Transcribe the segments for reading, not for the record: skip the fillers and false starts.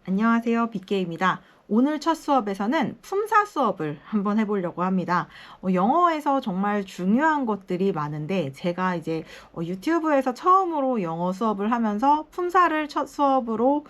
안녕하세요. 빅게입니다. 오늘 첫 수업에서는 품사 수업을 한번 해보려고 합니다. 영어에서 정말 중요한 것들이 많은데 제가 이제 유튜브에서 처음으로 영어 수업을 하면서 품사를 첫 수업으로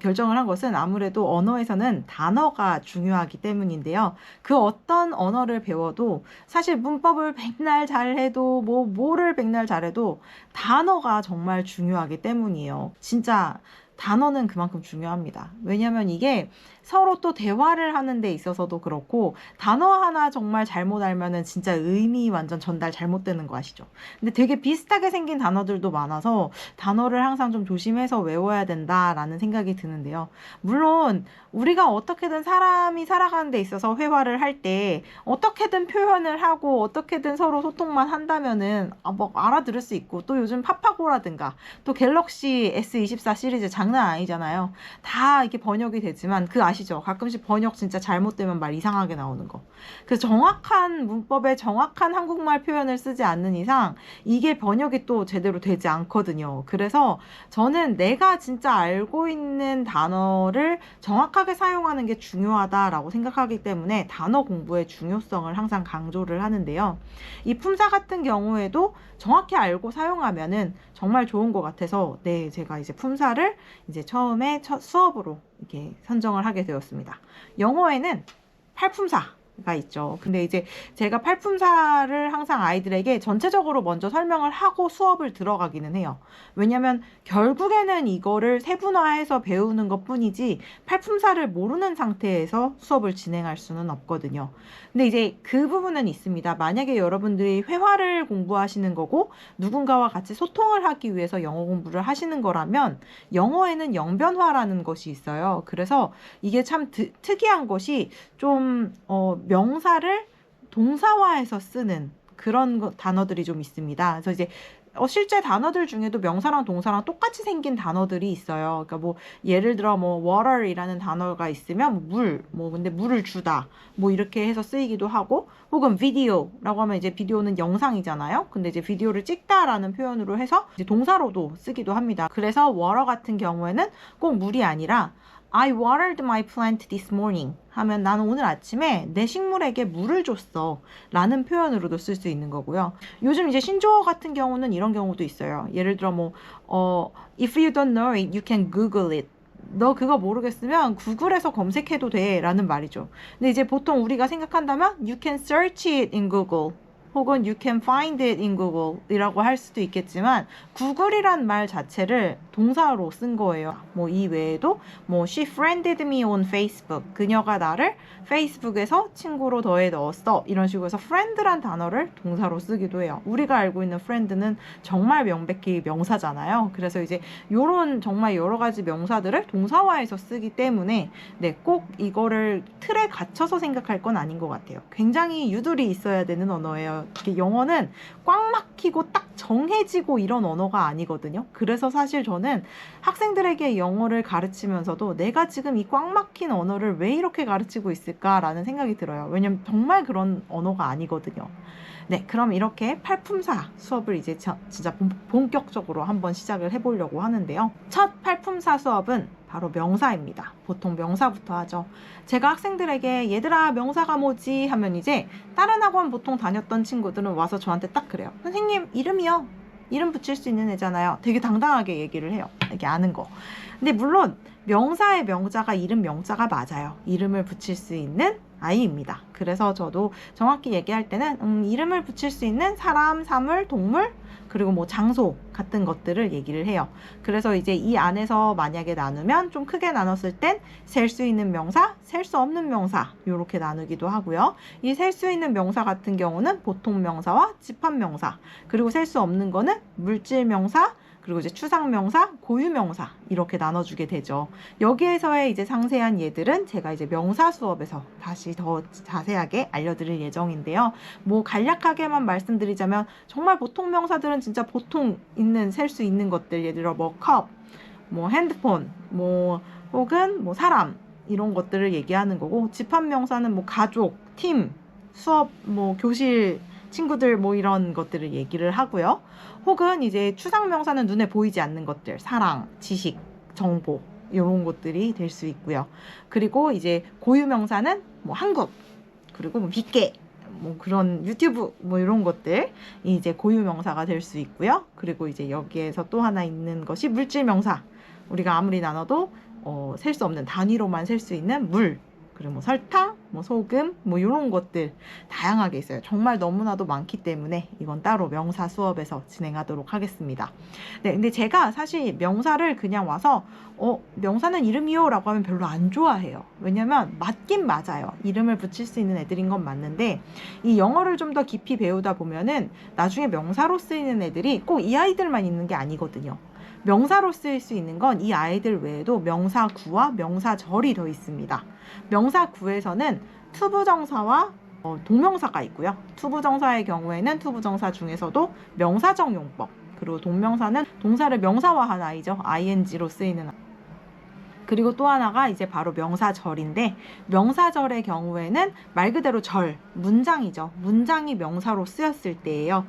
결정을 한 것은 아무래도 언어에서는 단어가 중요하기 때문인데요. 그 어떤 언어를 배워도 사실 문법을 백날 잘해도 뭐를 백날 잘해도 단어가 정말 중요하기 때문이에요. 진짜 단어는 그만큼 중요합니다. 왜냐하면 이게 서로 또 대화를 하는 데 있어서도 그렇고 단어 하나 정말 잘못 알면은 진짜 의미 완전 전달 잘못되는 거 아시죠? 근데 되게 비슷하게 생긴 단어들도 많아서 단어를 항상 좀 조심해서 외워야 된다라는 생각이 드는데요. 물론 우리가 어떻게든 사람이 살아가는 데 있어서 회화를 할 때 어떻게든 표현을 하고 어떻게든 서로 소통만 한다면은 뭐 알아들을 수 있고, 또 요즘 파파고라든가 또 갤럭시 S24 시리즈 장난 아니잖아요. 다 이렇게 번역이 되지만 아시죠? 가끔씩 번역 진짜 잘못되면 말 이상하게 나오는 거. 그래서 정확한 문법에 정확한 한국말 표현을 쓰지 않는 이상 이게 번역이 또 제대로 되지 않거든요. 그래서 저는 내가 진짜 알고 있는 단어를 정확하게 사용하는 게 중요하다라고 생각하기 때문에 단어 공부의 중요성을 항상 강조를 하는데요. 이 품사 같은 경우에도 정확히 알고 사용하면은 정말 좋은 것 같아서 제가 이제 품사를 이제 처음에 첫 수업으로 이렇게 선정을 하게 되었습니다. 영어에는 팔품사가 있죠. 근데 이제 제가 팔품사를 항상 아이들에게 전체적으로 먼저 설명을 하고 수업을 들어가기는 해요. 왜냐면 결국에는 이거를 세분화해서 배우는 것 뿐이지 팔품사를 모르는 상태에서 수업을 진행할 수는 없거든요. 근데 이제 그 부분은 있습니다. 만약에 여러분들이 회화를 공부하시는 거고 누군가와 같이 소통을 하기 위해서 영어 공부를 하시는 거라면 영어에는 영변화라는 것이 있어요. 그래서 이게 참 특이한 것이 좀 명사를 동사화해서 쓰는 그런 단어들이 좀 있습니다. 그래서 이제 실제 단어들 중에도 명사랑 동사랑 똑같이 생긴 단어들이 있어요. 그러니까 뭐 예를 들어 뭐 water이라는 단어가 있으면 근데 물을 주다 이렇게 해서 쓰이기도 하고, 혹은 video라고 하면 이제 비디오는 영상이잖아요. 근데 이제 비디오를 찍다라는 표현으로 해서 이제 동사로도 쓰기도 합니다. 그래서 water 같은 경우에는 꼭 물이 아니라 I watered my plant this morning 하면 나는 오늘 아침에 내 식물에게 물을 줬어 라는 표현으로도 쓸 수 있는 거고요. 요즘 이제 신조어 같은 경우는 이런 경우도 있어요. 예를 들어 if you don't know it, you can Google it. 너 그거 모르겠으면 구글에서 검색해도 돼 라는 말이죠. 근데 이제 보통 우리가 생각한다면 you can search it in Google, 혹은 you can find it in Google 이라고 할 수도 있겠지만, 구글이란 말 자체를 동사로 쓴 거예요. 이 외에도 she friended me on Facebook, 그녀가 나를 페이스북에서 친구로 더해 넣었어, 이런 식으로 해서 friend란 단어를 동사로 쓰기도 해요. 우리가 알고 있는 friend는 정말 명백히 명사잖아요. 그래서 이제 요런 정말 여러 가지 명사들을 동사화해서 쓰기 때문에 꼭 이거를 틀에 갇혀서 생각할 건 아닌 것 같아요. 굉장히 유도리 있어야 되는 언어예요. 영어는 꽉 막히고 딱 정해지고 이런 언어가 아니거든요. 그래서 사실 저는 학생들에게 영어를 가르치면서도 내가 지금 이 꽉 막힌 언어를 왜 이렇게 가르치고 있을까라는 생각이 들어요. 왜냐면 정말 그런 언어가 아니거든요. 그럼 이렇게 팔품사 수업을 이제 진짜 본격적으로 한번 시작을 해보려고 하는데요. 첫 팔품사 수업은 바로 명사입니다. 보통 명사부터 하죠. 제가 학생들에게 얘들아 명사가 뭐지 하면 이제 다른 학원 보통 다녔던 친구들은 와서 저한테 딱 그래요. 선생님 이름이요. 이름 붙일 수 있는 애잖아요. 되게 당당하게 얘기를 해요. 이게 아는 거. 근데 물론 명사의 명자가 이름 명자가 맞아요. 이름을 붙일 수 있는 아이입니다. 그래서 저도 정확히 얘기할 때는 이름을 붙일 수 있는 사람, 사물, 동물, 그리고 장소 같은 것들을 얘기를 해요. 그래서 이제 이 안에서 만약에 나누면 좀 크게 나눴을 땐 셀 수 있는 명사, 셀 수 없는 명사 이렇게 나누기도 하고요. 이 셀 수 있는 명사 같은 경우는 보통 명사와 집합 명사, 그리고 셀 수 없는 거는 물질 명사, 그리고 이제 추상명사, 고유명사 이렇게 나눠주게 되죠. 여기에서의 이제 상세한 예들은 제가 이제 명사 수업에서 다시 더 자세하게 알려드릴 예정인데요. 간략하게만 말씀드리자면 정말 보통 명사들은 진짜 보통 셀 수 있는 것들, 예를 들어 컵, 핸드폰, 혹은 사람 이런 것들을 얘기하는 거고, 집합명사는 가족, 팀, 수업, 교실 친구들 이런 것들을 얘기를 하고요. 혹은 이제 추상명사는 눈에 보이지 않는 것들, 사랑, 지식, 정보 이런 것들이 될 수 있고요. 그리고 이제 고유명사는 뭐 한국, 그리고 뭐 빗개, 뭐 그런 유튜브 뭐 이런 것들이 이제 고유명사가 될 수 있고요. 그리고 이제 여기에서 또 하나 있는 것이 물질명사. 우리가 아무리 나눠도 셀 수 없는 단위로만 셀 수 있는 물, 그리고 뭐 설탕, 뭐 소금, 뭐 이런 것들 다양하게 있어요. 정말 너무나도 많기 때문에 이건 따로 명사 수업에서 진행하도록 하겠습니다. 네, 근데 제가 사실 명사를 그냥 와서 명사는 이름이요 라고 하면 별로 안 좋아해요. 왜냐면 맞긴 맞아요. 이름을 붙일 수 있는 애들인 건 맞는데 이 영어를 좀 더 깊이 배우다 보면은 나중에 명사로 쓰이는 애들이 꼭 이 아이들만 있는 게 아니거든요. 명사로 쓰일 수 있는 건 이 아이들 외에도 명사구와 명사절이 더 있습니다. 명사구에서는 투부정사와 동명사가 있고요. 투부정사의 경우에는 투부정사 중에서도 명사적 용법, 그리고 동명사는 동사를 명사화한 아이죠. ing로 쓰이는 아이. 그리고 또 하나가 이제 바로 명사절인데, 명사절의 경우에는 말 그대로 절, 문장이죠. 문장이 명사로 쓰였을 때예요.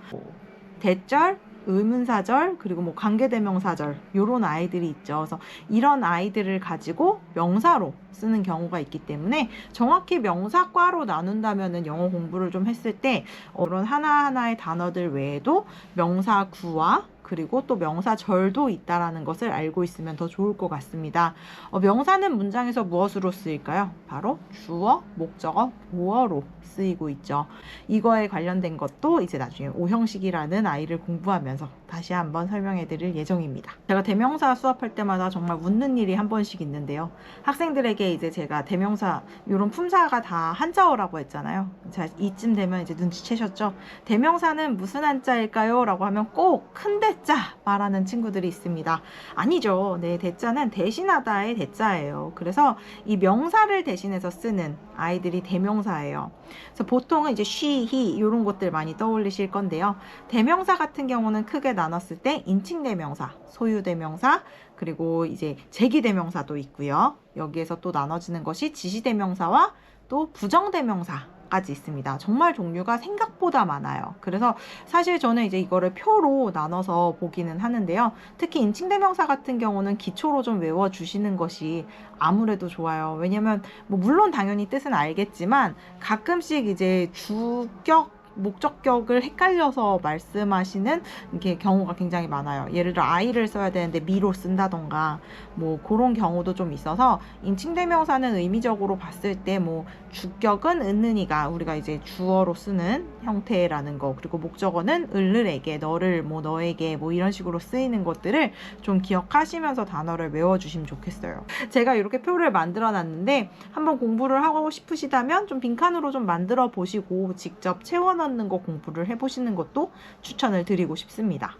대절, 의문사절, 그리고 뭐 관계대명사절, 요런 아이들이 있죠. 그래서 이런 아이들을 가지고 명사로 쓰는 경우가 있기 때문에 정확히 명사과로 나눈다면은 영어 공부를 좀 했을 때 이런 하나하나의 단어들 외에도 명사구와 그리고 또 명사절도 있다라는 것을 알고 있으면 더 좋을 것 같습니다. 명사는 문장에서 무엇으로 쓰일까요? 바로 주어, 목적어, 보어로 쓰이고 있죠. 이거에 관련된 것도 이제 나중에 오형식이라는 아이를 공부하면서 다시 한번 설명해 드릴 예정입니다. 제가 대명사 수업할 때마다 정말 묻는 일이 한 번씩 있는데요. 학생들에게 이제 제가 대명사, 이런 품사가 다 한자어라고 했잖아요. 자, 이쯤 되면 이제 눈치채셨죠? 대명사는 무슨 한자일까요? 라고 하면 꼭 큰 대자 말하는 친구들이 있습니다. 아니죠. 네, 대자는 대신하다의 대자예요. 그래서 이 명사를 대신해서 쓰는 아이들이 대명사예요. 그래서 보통은 이제 she, he 이런 것들 많이 떠올리실 건데요. 대명사 같은 경우는 크게 나눴을 때 인칭대명사, 소유대명사, 그리고 이제 제기대명사도 있고요. 여기에서 또 나눠지는 것이 지시대명사와 또 부정대명사까지 있습니다. 정말 종류가 생각보다 많아요. 그래서 사실 저는 이제 이거를 표로 나눠서 보기는 하는데요. 특히 인칭대명사 같은 경우는 기초로 좀 외워주시는 것이 아무래도 좋아요. 왜냐면 뭐 물론 당연히 뜻은 알겠지만 가끔씩 이제 주격 목적격을 헷갈려서 말씀하시는 이렇게 경우가 굉장히 많아요. 예를 들어 I를 써야 되는데 me로 쓴다던가 뭐 그런 경우도 좀 있어서 인칭대명사는 의미적으로 봤을 때 뭐 주격은 은는이가 우리가 이제 주어로 쓰는 형태라는 거, 그리고 목적어는 을을에게, 너를, 뭐 너에게, 뭐 이런 식으로 쓰이는 것들을 좀 기억하시면서 단어를 외워주시면 좋겠어요. 제가 이렇게 표를 만들어 놨는데 한번 공부를 하고 싶으시다면 좀 빈칸으로 좀 만들어 보시고 직접 채워 넣는 거 공부를 해보시는 것도 추천을 드리고 싶습니다.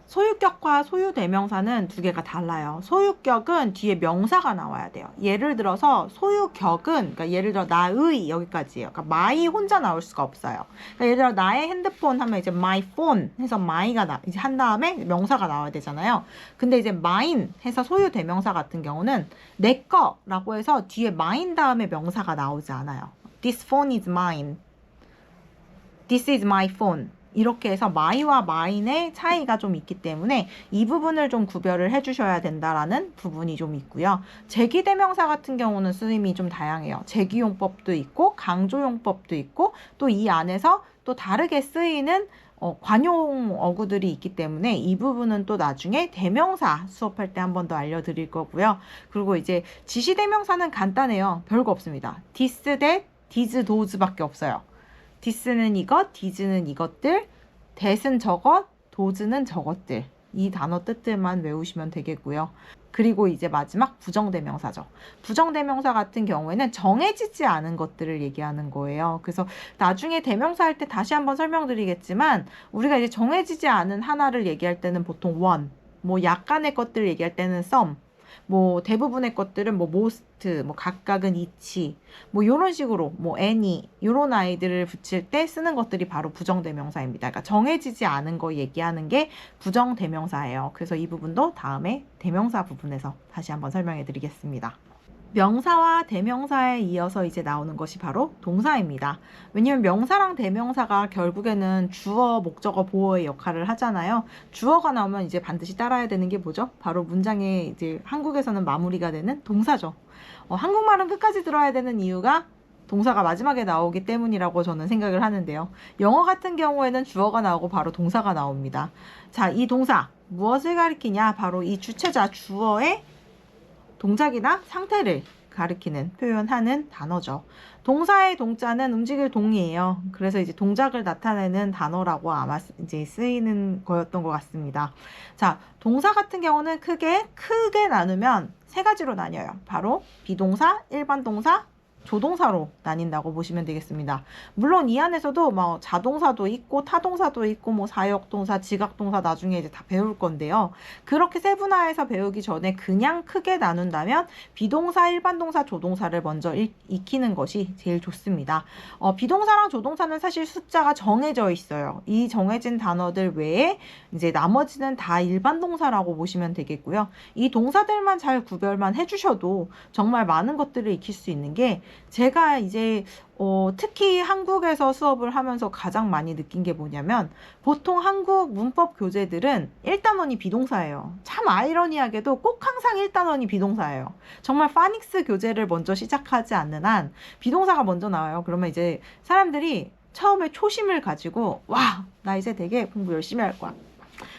소유격과 소유대명사는 두 개가 달라요. 소유격은 뒤에 명사가 나와야 돼요. 예를 들어서 소유격은, 그러니까 예를 들어 나의 여기까지예요. 그러니까 my 혼자 나올 수가 없어요. 그러니까 예를 들어 나의 핸드폰 하면 이제 my phone 해서 my가 이제 한 다음에 명사가 나와야 되잖아요. 근데 이제 mine 해서 소유대명사 같은 경우는 내 거라고 해서 뒤에 mine 다음에 명사가 나오지 않아요. This phone is mine. This is my phone. 이렇게 해서 my와 mine의 차이가 좀 있기 때문에 이 부분을 좀 구별을 해주셔야 된다라는 부분이 좀 있고요. 제기대명사 같은 경우는 쓰임이 좀 다양해요. 제기용법도 있고 강조용법도 있고 또 이 안에서 또 다르게 쓰이는 관용 어구들이 있기 때문에 이 부분은 또 나중에 대명사 수업할 때 한 번 더 알려드릴 거고요. 그리고 이제 지시대명사는 간단해요. 별거 없습니다. this, that, these, those밖에 없어요. this는 이것, these는 이것들, that은 저것, those는 저것들. 이 단어 뜻들만 외우시면 되겠고요. 그리고 이제 마지막 부정대명사죠. 부정대명사 같은 경우에는 정해지지 않은 것들을 얘기하는 거예요. 그래서 나중에 대명사 할 때 다시 한번 설명드리겠지만 우리가 이제 정해지지 않은 하나를 얘기할 때는 보통 one, 뭐 약간의 것들을 얘기할 때는 some, 뭐 대부분의 것들은 뭐 most, 뭐 각각은 each, 뭐 요런 식으로 뭐 any 요런 아이들을 붙일 때 쓰는 것들이 바로 부정대명사입니다. 그러니까 정해지지 않은 거 얘기하는 게 부정대명사예요. 그래서 이 부분도 다음에 대명사 부분에서 다시 한번 설명해 드리겠습니다. 명사와 대명사에 이어서 이제 나오는 것이 바로 동사입니다. 왜냐면 명사랑 대명사가 결국에는 주어, 목적어, 보어의 역할을 하잖아요. 주어가 나오면 이제 반드시 따라야 되는 게 뭐죠? 바로 문장에 이제 한국에서는 마무리가 되는 동사죠. 한국말은 끝까지 들어야 되는 이유가 동사가 마지막에 나오기 때문이라고 저는 생각을 하는데요. 영어 같은 경우에는 주어가 나오고 바로 동사가 나옵니다. 자, 이 동사 무엇을 가리키냐? 바로 이 주체자 주어의 동작이나 상태를 가리키는 표현하는 단어죠. 동사의 동자는 움직일 동이에요. 그래서 이제 동작을 나타내는 단어라고 아마 이제 쓰이는 거였던 것 같습니다. 자, 동사 같은 경우는 크게 나누면 세 가지로 나뉘어요. 바로 비동사, 일반 동사, 조동사로 나뉜다고 보시면 되겠습니다. 물론 이 안에서도 뭐 자동사도 있고 타동사도 있고 뭐 사역동사, 지각동사 나중에 이제 다 배울 건데요. 그렇게 세분화해서 배우기 전에 그냥 크게 나눈다면 비동사, 일반동사, 조동사를 먼저 익히는 것이 제일 좋습니다. 비동사랑 조동사는 사실 숫자가 정해져 있어요. 이 정해진 단어들 외에 이제 나머지는 다 일반동사라고 보시면 되겠고요. 이 동사들만 잘 구별만 해주셔도 정말 많은 것들을 익힐 수 있는 게 제가 이제 특히 한국에서 수업을 하면서 가장 많이 느낀 게 뭐냐면 보통 한국 문법 교재들은 1단원이 비동사예요. 참 아이러니하게도 꼭 항상 1단원이 비동사예요. 정말 파닉스 교재를 먼저 시작하지 않는 한 비동사가 먼저 나와요. 그러면 이제 사람들이 처음에 초심을 가지고 와, 나 이제 되게 공부 열심히 할 거야.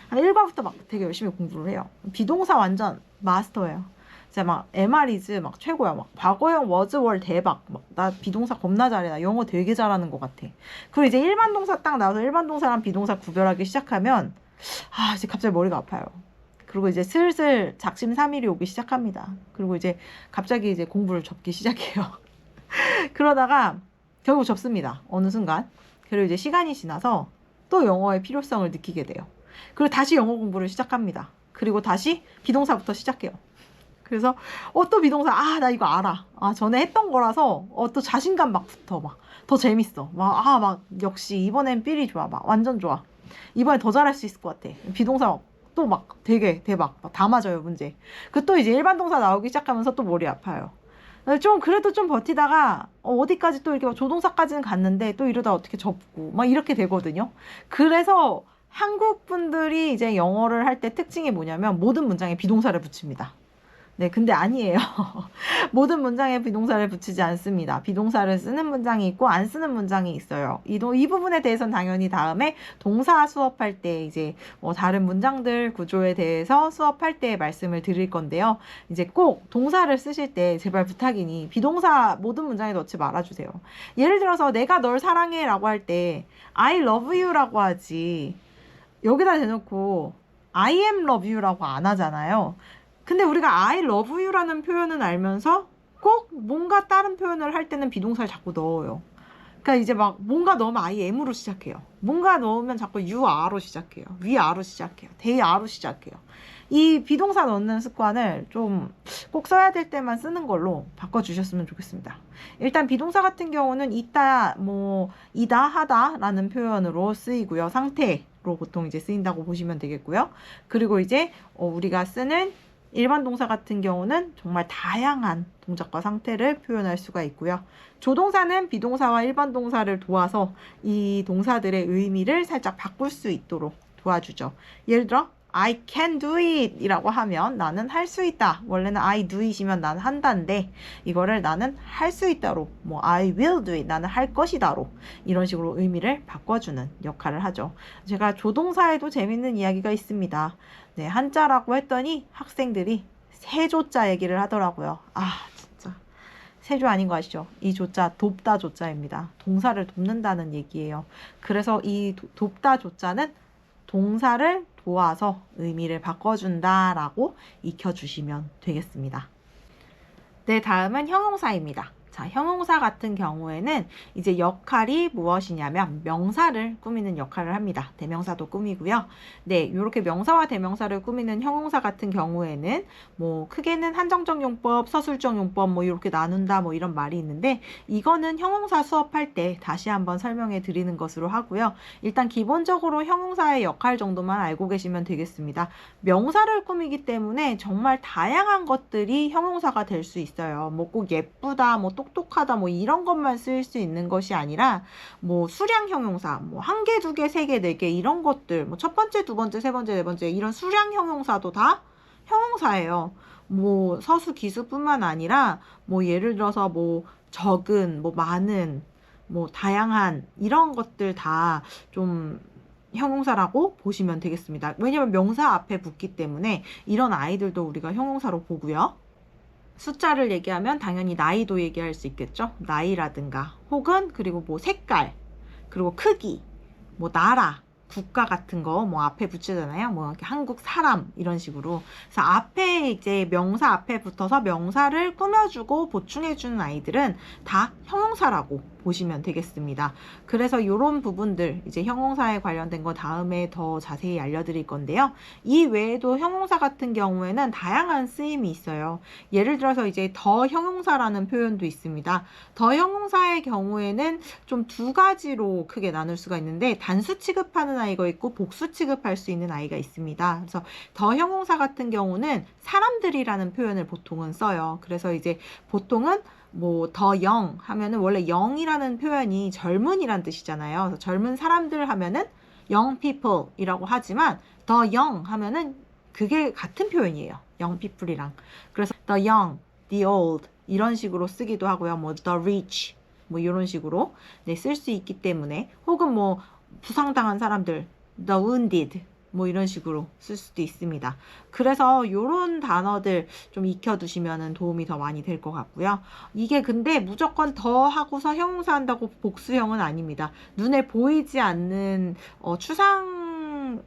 한 1과부터 막 되게 열심히 공부를 해요. 비동사 완전 마스터예요. 진짜 막 MR이즈 막 최고야. 막 과거형 was were 대박. 막 나 비동사 겁나 잘해. 나 영어 되게 잘하는 것 같아. 그리고 이제 일반 동사 딱 나와서 일반 동사랑 비동사 구별하기 시작하면 이제 갑자기 머리가 아파요. 그리고 이제 슬슬 작심삼일이 오기 시작합니다. 그리고 이제 갑자기 이제 공부를 접기 시작해요. 그러다가 결국 접습니다. 어느 순간. 그리고 이제 시간이 지나서 또 영어의 필요성을 느끼게 돼요. 그리고 다시 영어 공부를 시작합니다. 그리고 다시 비동사부터 시작해요. 그래서 또 비동사 나 이거 알아. 전에 했던 거라서 또 자신감 막 붙어. 막 더 재밌어. 막 역시 이번엔 삘이 좋아. 막 완전 좋아. 이번에 더 잘할 수 있을 것 같아. 비동사 또 막 되게 대박. 다 맞아요, 문제. 그 또 이제 일반 동사 나오기 시작하면서 또 머리 아파요. 좀 그래도 좀 버티다가 어디까지 또 이렇게 막 조동사까지는 갔는데 또 이러다 어떻게 접고 막 이렇게 되거든요. 그래서 한국 분들이 이제 영어를 할 때 특징이 뭐냐면 모든 문장에 비동사를 붙입니다. 네, 근데 아니에요. 모든 문장에 비동사를 붙이지 않습니다. 비동사를 쓰는 문장이 있고 안 쓰는 문장이 있어요. 이 부분에 대해서는 당연히 다음에 동사 수업할 때 이제 다른 문장들 구조에 대해서 수업할 때 말씀을 드릴 건데요. 이제 꼭 동사를 쓰실 때 제발 부탁이니 비동사 모든 문장에 넣지 말아주세요. 예를 들어서 내가 널 사랑해 라고 할 때 I love you 라고 하지 여기다 대놓고 I am love you 라고 안 하잖아요. 근데 우리가 I love you라는 표현은 알면서 꼭 뭔가 다른 표현을 할 때는 비동사를 자꾸 넣어요. 그러니까 이제 막 뭔가 넣으면 I am으로 시작해요. 뭔가 넣으면 자꾸 you are로 시작해요. we are로 시작해요. they are로 시작해요. 이 비동사 넣는 습관을 좀 꼭 써야 될 때만 쓰는 걸로 바꿔주셨으면 좋겠습니다. 일단 비동사 같은 경우는 있다, 이다, 하다 라는 표현으로 쓰이고요. 상태로 보통 이제 쓰인다고 보시면 되겠고요. 그리고 이제 우리가 쓰는 일반 동사 같은 경우는 정말 다양한 동작과 상태를 표현할 수가 있고요. 조동사는 비동사와 일반 동사를 도와서 이 동사들의 의미를 살짝 바꿀 수 있도록 도와주죠. 예를 들어 I can do it 이라고 하면 나는 할 수 있다. 원래는 I do it이면 나는 한다인데 이거를 나는 할 수 있다로 I will do it 나는 할 것이다로 이런 식으로 의미를 바꿔주는 역할을 하죠. 제가 조동사에도 재밌는 이야기가 있습니다. 네, 한자라고 했더니 학생들이 세조자 얘기를 하더라고요. 진짜 세조 아닌 거 아시죠? 이 조자 돕다 조자입니다. 동사를 돕는다는 얘기예요. 그래서 이 돕다 조자는 동사를 도와서 의미를 바꿔준다라고 익혀주시면 되겠습니다. 네, 다음은 형용사입니다. 자, 형용사 같은 경우에는 이제 역할이 무엇이냐면 명사를 꾸미는 역할을 합니다. 대명사도 꾸미고요. 네, 이렇게 명사와 대명사를 꾸미는 형용사 같은 경우에는 뭐 크게는 한정적 용법, 서술적 용법 뭐 이렇게 나눈다 뭐 이런 말이 있는데 이거는 형용사 수업할 때 다시 한번 설명해 드리는 것으로 하고요. 일단 기본적으로 형용사의 역할 정도만 알고 계시면 되겠습니다. 명사를 꾸미기 때문에 정말 다양한 것들이 형용사가 될 수 있어요. 뭐 꼭 예쁘다, 뭐 똑똑하다, 뭐 이런 것만 쓸 수 있는 것이 아니라 뭐 수량 형용사, 뭐 한 개, 두 개, 세 개, 네 개 이런 것들, 뭐 첫 번째, 두 번째, 세 번째, 네 번째 이런 수량 형용사도 다 형용사예요. 뭐 서수, 기수뿐만 아니라 뭐 예를 들어서 뭐 적은, 뭐 많은, 뭐 다양한 이런 것들 다 좀 형용사라고 보시면 되겠습니다. 왜냐면 명사 앞에 붙기 때문에 이런 아이들도 우리가 형용사로 보고요. 숫자를 얘기하면 당연히 나이도 얘기할 수 있겠죠. 나이라든가 혹은 그리고 뭐 색깔, 그리고 크기, 뭐 나라, 국가 같은 거 뭐 앞에 붙이잖아요. 뭐 이렇게 한국 사람 이런 식으로. 그래서 앞에 이제 명사 앞에 붙어서 명사를 꾸며주고 보충해주는 아이들은 다 형용사라고 보시면 되겠습니다. 그래서 이런 부분들 이제 형용사에 관련된 거 다음에 더 자세히 알려드릴 건데요. 이 외에도 형용사 같은 경우에는 다양한 쓰임이 있어요. 예를 들어서 이제 더 형용사라는 표현도 있습니다. 더 형용사의 경우에는 좀 두 가지로 크게 나눌 수가 있는데 단수 취급하는 아이가 있고 복수 취급할 수 있는 아이가 있습니다. 그래서 더 형용사 같은 경우는 사람들이라는 표현을 보통은 써요. 그래서 이제 보통은 뭐 더 영 하면은 원래 영이라는 표현이 젊은이란 뜻이잖아요. 그래서 젊은 사람들 하면은 young people 이라고 하지만 더 영 하면은 그게 같은 표현이에요. young people이랑. 그래서 the young, the old 이런 식으로 쓰기도 하고요. 뭐 the rich 뭐 이런 식으로 네, 쓸 수 있기 때문에 혹은 뭐 부상당한 사람들 the wounded 뭐 이런 식으로 쓸 수도 있습니다. 그래서 이런 단어들 좀 익혀두시면 도움이 더 많이 될 것 같고요. 이게 근데 무조건 더 하고서 형용사 한다고 복수형은 아닙니다. 눈에 보이지 않는 추상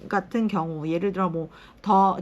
같은 경우 예를 들어 뭐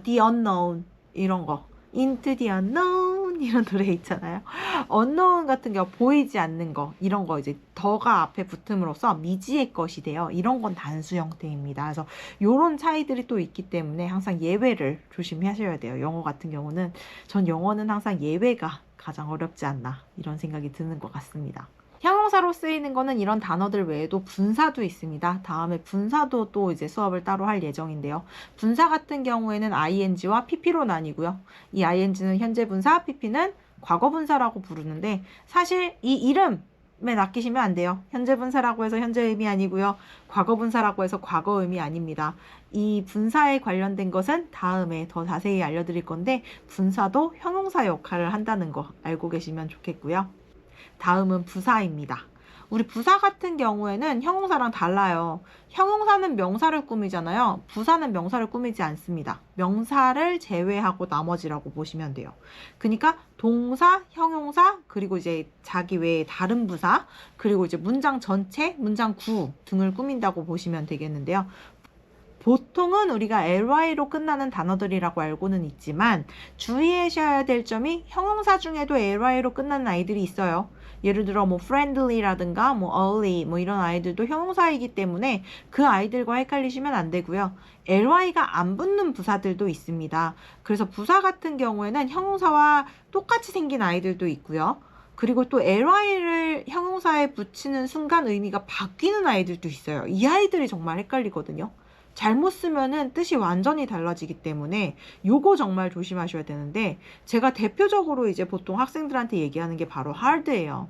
the unknown 이런 거 Into the unknown 이런 노래 있잖아요. unknown 같은 경우 보이지 않는 거 이런 거 이제 더가 앞에 붙음으로써 미지의 것이 돼요. 이런 건 단수 형태입니다. 그래서 요런 차이들이 또 있기 때문에 항상 예외를 조심하셔야 돼요. 영어 같은 경우는 전 영어는 항상 예외가 가장 어렵지 않나 이런 생각이 드는 것 같습니다. 형용사로 쓰이는 거는 이런 단어들 외에도 분사도 있습니다. 다음에 분사도 또 이제 수업을 따로 할 예정인데요. 분사 같은 경우에는 ing와 pp로 나뉘고요. 이 ing는 현재 분사, pp는 과거 분사라고 부르는데 사실 이 이름에 낚이시면 안 돼요. 현재 분사라고 해서 현재 의미 아니고요. 과거 분사라고 해서 과거 의미 아닙니다. 이 분사에 관련된 것은 다음에 더 자세히 알려드릴 건데 분사도 형용사 역할을 한다는 거 알고 계시면 좋겠고요. 다음은 부사입니다. 우리 부사 같은 경우에는 형용사랑 달라요. 형용사는 명사를 꾸미잖아요. 부사는 명사를 꾸미지 않습니다. 명사를 제외하고 나머지라고 보시면 돼요. 그러니까 동사, 형용사, 그리고 이제 자기 외에 다른 부사, 그리고 이제 문장 전체, 문장 구 등을 꾸민다고 보시면 되겠는데요. 보통은 우리가 ly로 끝나는 단어들이라고 알고는 있지만 주의하셔야 될 점이 형용사 중에도 ly로 끝나는 아이들이 있어요. 예를 들어 뭐 friendly라든가 뭐 early 뭐 이런 아이들도 형용사이기 때문에 그 아이들과 헷갈리시면 안 되고요. ly가 안 붙는 부사들도 있습니다. 그래서 부사 같은 경우에는 형용사와 똑같이 생긴 아이들도 있고요. 그리고 또 ly를 형용사에 붙이는 순간 의미가 바뀌는 아이들도 있어요. 이 아이들이 정말 헷갈리거든요. 잘못 쓰면은 뜻이 완전히 달라지기 때문에 요거 정말 조심하셔야 되는데 제가 대표적으로 이제 보통 학생들한테 얘기하는 게 바로 hard예요.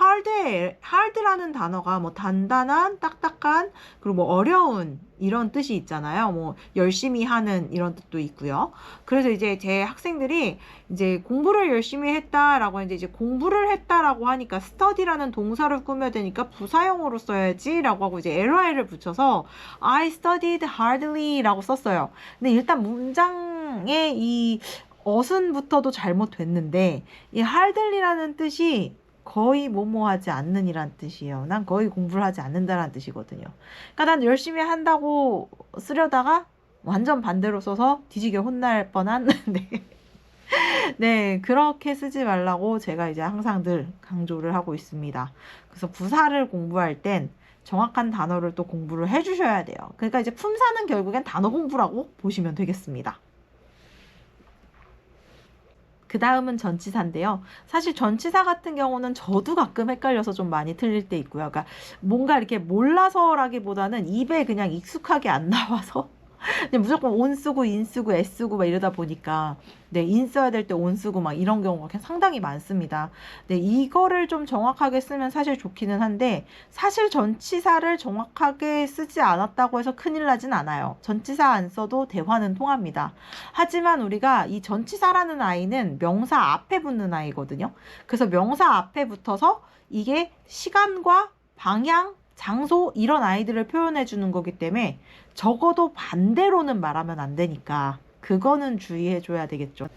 hard라는 단어가 뭐 단단한, 딱딱한, 그리고 뭐 어려운 이런 뜻이 있잖아요. 뭐 열심히 하는 이런 뜻도 있고요. 그래서 이제 제 학생들이 이제 공부를 열심히 했다라고 하는데 이제 공부를 했다라고 하니까 study라는 동사를 꾸며야 되니까 부사형으로 써야지라고 하고 이제 ly를 붙여서 I studied hardly라고 썼어요. 근데 일단 문장의 이 어순부터도 잘못됐는데 이 hardly라는 뜻이 거의 뭐뭐하지 않는 이란 뜻이에요. 난 거의 공부를 하지 않는다라는 뜻이거든요. 그러니까 난 열심히 한다고 쓰려다가 완전 반대로 써서 뒤지게 혼날 뻔한 네. 네, 그렇게 쓰지 말라고 제가 이제 항상 늘 강조를 하고 있습니다. 그래서 부사를 공부할 땐 정확한 단어를 또 공부를 해주셔야 돼요. 그러니까 이제 품사는 결국엔 단어 공부라고 보시면 되겠습니다. 그 다음은 전치사인데요. 사실 전치사 같은 경우는 저도 가끔 헷갈려서 좀 많이 틀릴 때 있고요. 그러니까 뭔가 이렇게 몰라서라기보다는 입에 그냥 익숙하게 안 나와서 근데 무조건 온 쓰고 인 쓰고 애 쓰고 막 이러다 보니까 네, 인 써야 될 때 온 쓰고 막 이런 경우가 상당히 많습니다. 네, 이거를 좀 정확하게 쓰면 사실 좋기는 한데 사실 전치사를 정확하게 쓰지 않았다고 해서 큰일 나진 않아요. 전치사 안 써도 대화는 통합니다. 하지만 우리가 이 전치사라는 아이는 명사 앞에 붙는 아이거든요. 그래서 명사 앞에 붙어서 이게 시간과 방향, 장소 이런 아이들을 표현해 주는 거기 때문에 적어도 반대로는 말하면 안 되니까 그거는 주의해 줘야 되겠죠.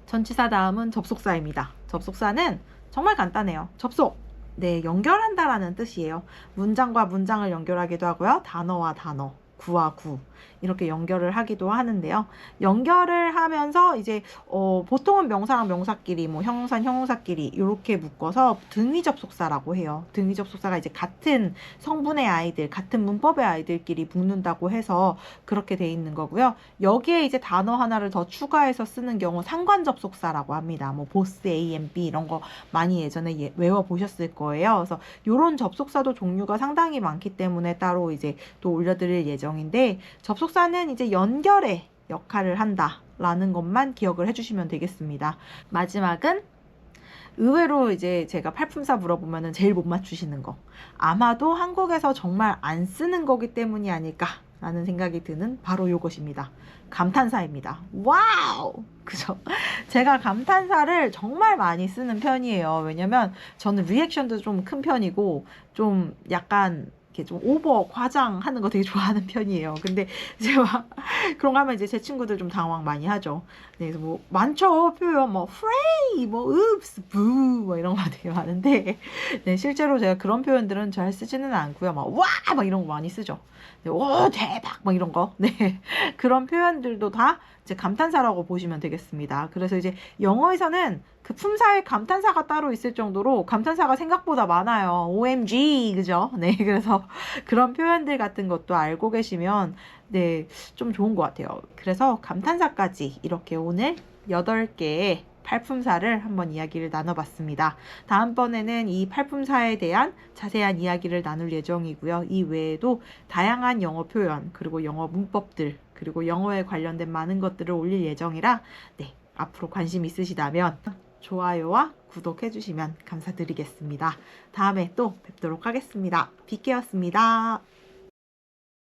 전치사 다음은 접속사입니다. 접속사는 정말 간단해요. 접속. 네, 연결한다라는 뜻이에요. 문장과 문장을 연결하기도 하고요. 단어와 단어, 구와 구. 이렇게 연결을 하기도 하는데요. 연결을 하면서 이제 보통은 명사랑 명사끼리 뭐 형용사 형용사끼리 이렇게 묶어서 등위 접속사라고 해요. 등위 접속사가 이제 같은 성분의 아이들, 같은 문법의 아이들끼리 묶는다고 해서 그렇게 돼 있는 거고요. 여기에 이제 단어 하나를 더 추가해서 쓰는 경우 상관 접속사라고 합니다. 뭐 보스 A, M, B 이런 거 많이 예전에 외워 보셨을 거예요. 그래서 이런 접속사도 종류가 상당히 많기 때문에 따로 이제 또 올려드릴 예정인데 접속사는 이제 연결의 역할을 한다라는 것만 기억을 해주시면 되겠습니다. 마지막은 의외로 이제 제가 팔품사 물어보면은 제일 못 맞추시는 거. 아마도 한국에서 정말 안 쓰는 거기 때문이 아닐까라는 생각이 드는 바로 요것입니다. 감탄사입니다. 와우! 그죠? 제가 감탄사를 정말 많이 쓰는 편이에요. 왜냐면 저는 리액션도 좀 큰 편이고 좀 약간 이렇게 좀 오버 과장하는 거 되게 좋아하는 편이에요. 근데 제가 그런 거 하면 이제 제 친구들 좀 당황 많이 하죠. 네, 그래서 뭐 많죠 표현 뭐 프레이 뭐 읍스 부뭐 이런 거 되게 많은데 네, 실제로 제가 그런 표현들은 잘 쓰지는 않고요. 막 와 막 이런 거 많이 쓰죠. 네, 오 대박 막 이런 거. 네. 그런 표현들도 다 이제 감탄사라고 보시면 되겠습니다. 그래서 이제 영어에서는 그 품사에 감탄사가 따로 있을 정도로 감탄사가 생각보다 많아요. OMG 그죠? 네. 그래서 그런 표현들 같은 것도 알고 계시면 네, 좀 좋은 것 같아요. 그래서 감탄사까지 이렇게 오늘 8개의 팔품사를 한번 이야기를 나눠봤습니다. 다음번에는 이 팔품사에 대한 자세한 이야기를 나눌 예정이고요. 이 외에도 다양한 영어 표현, 그리고 영어 문법들, 그리고 영어에 관련된 많은 것들을 올릴 예정이라 네, 앞으로 관심 있으시다면 좋아요와 구독해주시면 감사드리겠습니다. 다음에 또 뵙도록 하겠습니다. 빅케였습니다.